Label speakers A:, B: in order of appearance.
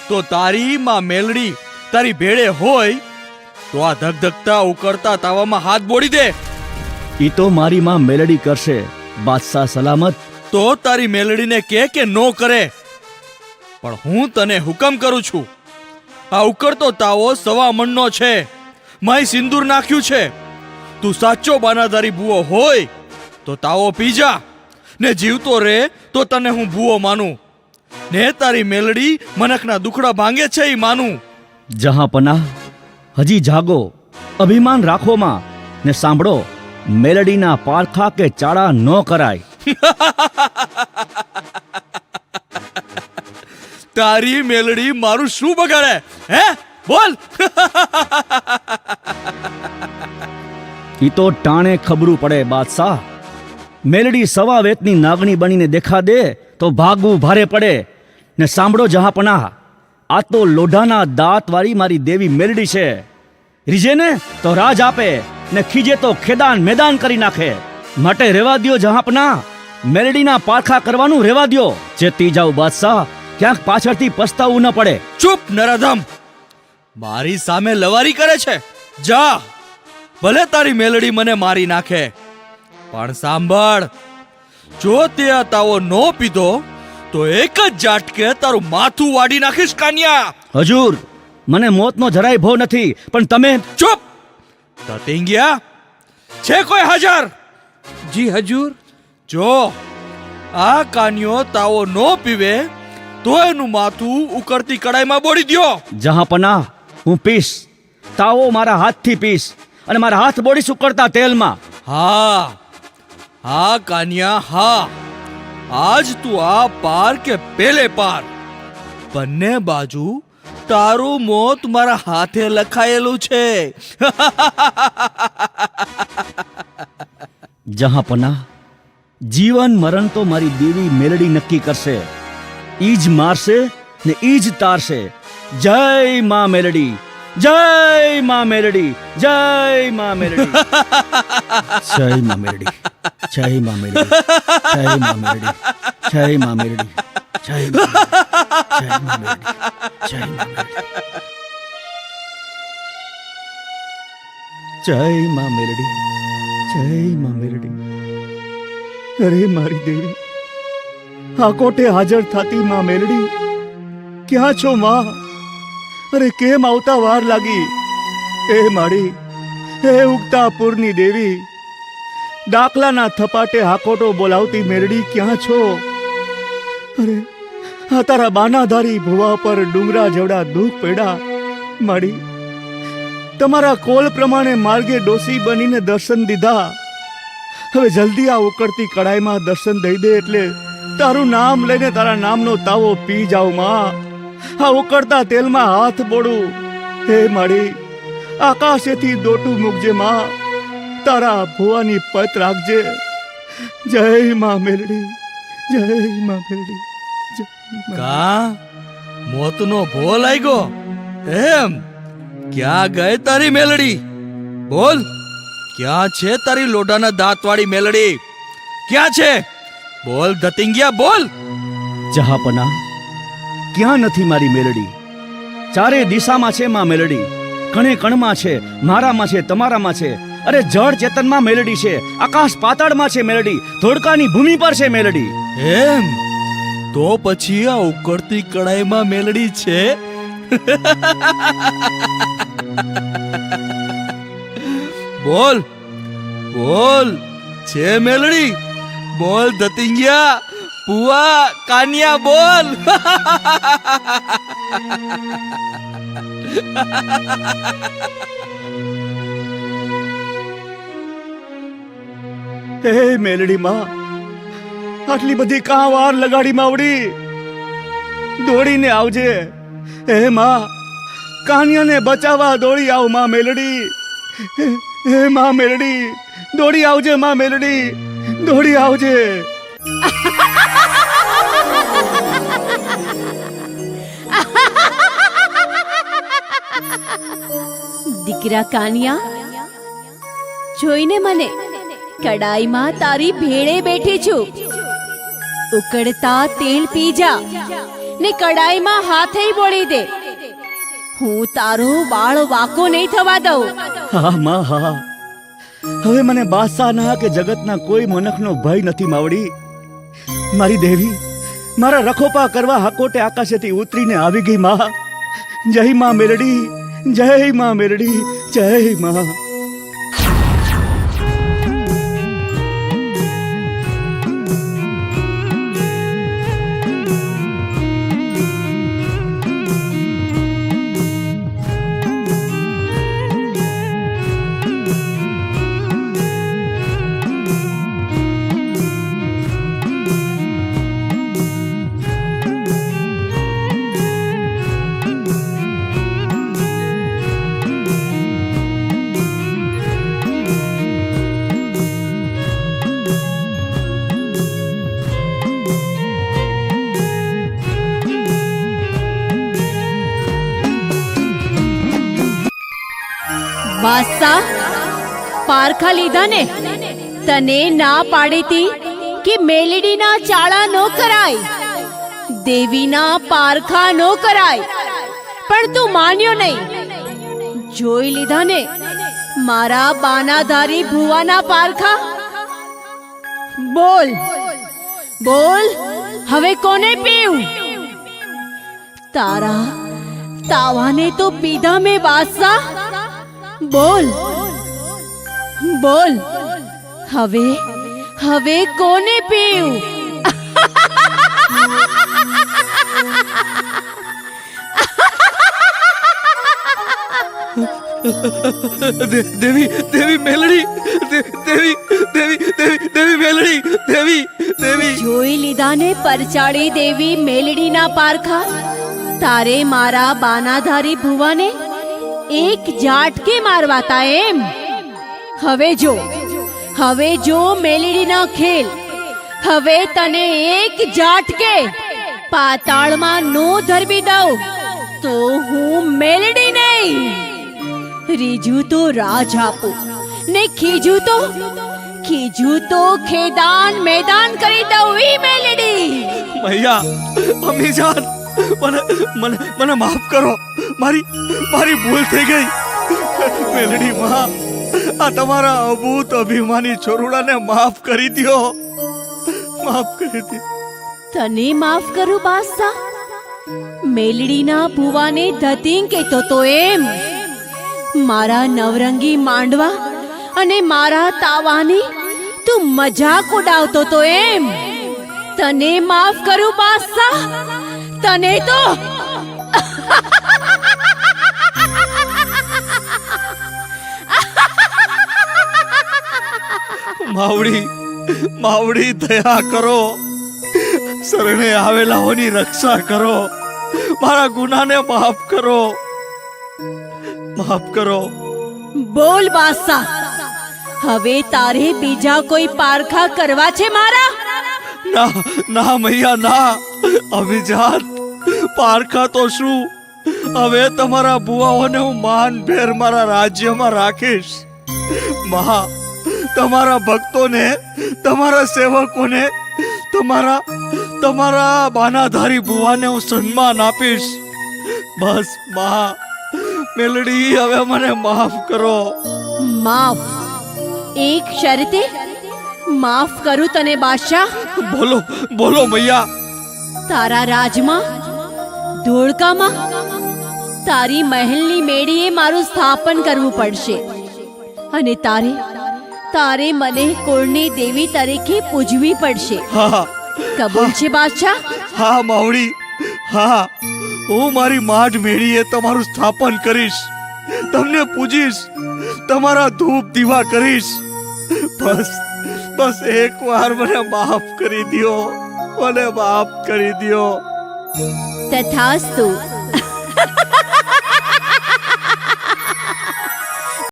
A: તો તારી માં મેલડી તારી ભેળે હોય તો આ ધગધગતા ઉકળતા તાવામાં હાથ બોળી દે.
B: ઈ તો મારી માં મેલડી કરશે બાદશાહ સલામત.
A: તો તારી મેલડીને કે નો કરે, પણ હું તને હુકમ કરું છું. આ ઉકળતો તાવો 1.25 મણનો છે, માય સિંદૂર નાખ્યું છે. તું સાચો બાનાધારી ભૂવો હોય તો તાવો પી જા, ને જીવતો રે તો તને હું ભૂવો માનું, ને તારી મેલડી મનખના દુખડા ભાંગે છે ઈ માનું.
B: જહાંપનાહ, હજી જાગો, અભિમાન રાખો માં, ને સાંભળો, મેલડીના પારખા કે ચાળા ન કરાય.
A: તારી મેલડી મારું શું બગાડે? હે, બોલ.
B: ઈ તો ટાણે ખબરું પડે બાદશાહ. મેલડી સવા વેતની નાગણી બનીને દેખા દે તો ભાગવું ભારે પડે. ને સાંભળો જહાંપનાહ, આ તો લોઢાના દાંત વાળી મારી દેવી મેલડી છે. રીજે ને તો રાજ આપે, ને ખીજે તો ખેદાન મેદાન કરી નાખે. માટે રેવા દ્યો જહાંપનાહ, મેલડીના પારખા કરવાનું રેવા દ્યો. ચેતી જાવ બાદશાહ, ક્યાંક પાછળથી પસ્તાવું ન પડે.
A: ચૂપ નરાધમ, મારી સામે લવારી કરે છે. જા, ભલે તારી મેલડી મને મારી નાખે, પણ સાંભળ, જો તે આ તાવો નો પીધો તો એક જ ઝાટકે તારું માથું વાડી નાખીશ કાન્યા.
B: હજૂર, મને મોતનો જરાય ભો નથી, પણ તમે...
A: ચૂપ. તતિંગિયા, છે કોઈ હાજર?
C: જી હજૂર.
A: જો આ કાન્યો તાવો નો પીવે તો એનું માથું ઉકળતી કડાઈમાં બોળી દ્યો.
B: જહાંપનાહ, હું પીશ, તાવો મારા હાથથી પીશ, અને મારા હાથ બોડીશ ઉકળતા તેલમાં.
A: હા હા કાન્યા, હા, આજ તું આ પાર કે પેલે પાર, બંને બાજુ તારું મોત મારા હાથે લખાયેલું છે.
B: જહાંપનાહ, જીવન મરણ તો મારી દેવી મેલડી નક્કી કરશે. ઈ જ મારશે ને ઈ જ તારશે. જય માં મેલડી, જય માં મેલડી, જય માં મેલડી. જય માં મેલડી, જય માં મેલડી, જય માં મેલડી, જય માં મેલડી, જય માં મેલડી, જય માં મેલડી, જય માં મેલડી, જય માં મેલડી, જય માં મેલડી. અરે મારી દેવી, આ કોટે હાજર થતી માં મેલડી, ક્યાં છો માં? અરે કેમ આવતા વાર લાગી? એ માડી, એ ઉગતા પૂરની દેવી, ડાકલાના થપાટે હાકોટો બોલાવતી મેલડી ક્યાં છો? અરે આ તારા બાનાધારી ભુવા પર ડુંગરા જેવડા દુઃખ પડ્યા. માડી, તમારા કોલ પ્રમાણે માર્ગે ડોસી બનીને દર્શન દીધા. હવે જલ્દી આ ઉકળતી કડાઈમાં દર્શન દઈ દે, એટલે તારું નામ લઈને તારા નામનો તાવો પી જાઉં માં. આ ઉકળતા તેલમાં હાથ બોડું. હે માડી, આકાશેથી દોટું મૂકજે માં, તારા ભુવાની પત રાખજે. જય માં મેલડી, જય માં મેલડી, જય માં.
A: કા મોતનો ભો લાગ્યો એમ? ક્યાં ગઈ તારી મેલડી? બોલ, ક્યાં છે તારી લોઢાના દાંતવાળી મેલડી? ક્યાં છે? બોલ ધતિંગિયા, બોલ.
B: જહાંપનાહ, ક્યાં નથી મારી મેલડી? ચારે દિશામાં છે માં મેલડી. કણે કણમાં છે, મારામાં છે, તમારામાં છે. અરે જળ ચેતનમાં મેલડી છે, આકાશ પાતાળમાં છે મેલડી, ધોળકાની ભૂમિ પર છે મેલડી.
A: એમ? તો પછી આ ઉકળતી કડાઈમાં મેલડી છે? બોલ બોલ, છે મેલડી? બોલ ધતિંગિયા, પુઆ, કાન્યા, બોલ.
B: હે મેલડી માં, આટલી બધી કાં વાર લગાડી માવડી? દોડીને આવજે. હે માં, કાન્યાને બચાવવા દોડી આવ માં મેલડી. હે માં મેલડી, દોડી આવજે માં મેલડી, દોડી આવજે.
D: દીકરા કાનિયા, જોઈને મને કડાઈમાં તારી ભેળે બેઠી છું. ઉકળતા તેલ પી જા, ને કડાઈમાં હાથે બોળી દે. હું તારો બાળ વાકો નહીં થવા દઉં.
B: હા માં હા, હવે મને બાદશાહના કે જગતના કોઈ મનખનો ભય નથી માવડી. મારી દેવી મારા રખોપા કરવા હાકોટે આકાશેથી ઉતરીને આવી ગઈ માં. જય માં મેલડી, જય માં મેલડી, જય માં.
D: બાદશાહ, પારખા લીધા ને? તને ના પાડી તી કે મેલડીના ચાળા નો કરાય, દેવીના પારખા નો કરાય, પણ તું માન્યો નહીં. જોઈ લીધા ને મારા બાનાધારી ભુવાના પારખા? બોલ બોલ, હવે કોને પીવું? તારા તાવાને તો પીધા મેં બાદશાહ. બોલ બોલ, હવે હવે કોને પીવું?
A: દેવી દેવી મેલડી, દેવી દેવી દેવી દેવી મેલડી, દેવી દેવી.
D: જોઈ લીધા ને પરચાળી દેવી મેલડીના પારખા? તારે મારા બાનાધારી ભુવાને એક ઝાટકે મારવાતા એમ? હવે જો મેલડીના ખેલ. હવે તને એક ઝાટકે પાતાળમાં નો ધરવી દઉં તો હું મેલડી નહીં. રીજું તો રાજ આપું ને ખીજું તો ખેદાન મેદાન કરી દઉં. ઈ મેલડી
A: મૈયા, અમ્મી જાન, મને માફ કરો. મારી ભૂલ થઈ ગઈ. મેલડી માં, આ તમારા અભૂત અભિમાની છોરુડાને માફ કરી દ્યો, માફ કરી દ્યો.
D: તને માફ કરું બાદશાહ? મેલડીના ભુવાને ધતિંગ કહેતો તો એમ? મારા નવરંગી માંડવા અને મારા તાવાની તું મજાક ઉડાવતો તો એમ? તને માફ કરું બાદશાહ? તને તો
A: માવડી દયા કરો, શરણે આવેલાઓની રક્ષા કરો. મારા ગુનાને માફ કરો, માફ કરો.
D: બોલ બાદશાહ, હવે તારે બીજા કોઈ પારખા કરવા છે મારા?
A: ના મૈયા ના. અભિજાત, પારખા તો શું, હવે તમારા બુવાઓને હું માનભેર મારા રાજ્યમાં રાખીશ. તમારા ભક્તોને, તમારા સેવકોને, તમારા બાનાધારી ભુવાને હું સન્માન આપીશ. બસ મેલડી, હવે મને માફ કરો.
D: માફ? એક શરતે માફ કરું તને બાદશાહ.
A: બોલો મૈયા.
D: તારા રાજમાં, ધોળકામાં, તારી મહેલની મેડીએ મારું સ્થાપન કરવું પડશે અને તારે મને કુળની દેવી તરીકે પૂજવી પડશે.
A: હા,
D: કબૂલ છે બાદશાહ?
A: હા માવડી, હા. હું મારી માઢ મેળીએ તમારું સ્થાપન કરીશ, તમને પૂજીશ, તમારા ધૂપ દીવા કરીશ. બસ એકવાર મને માફ કરી દ્યો, મને માફ કરી દ્યો.
D: તથાસ્તુ.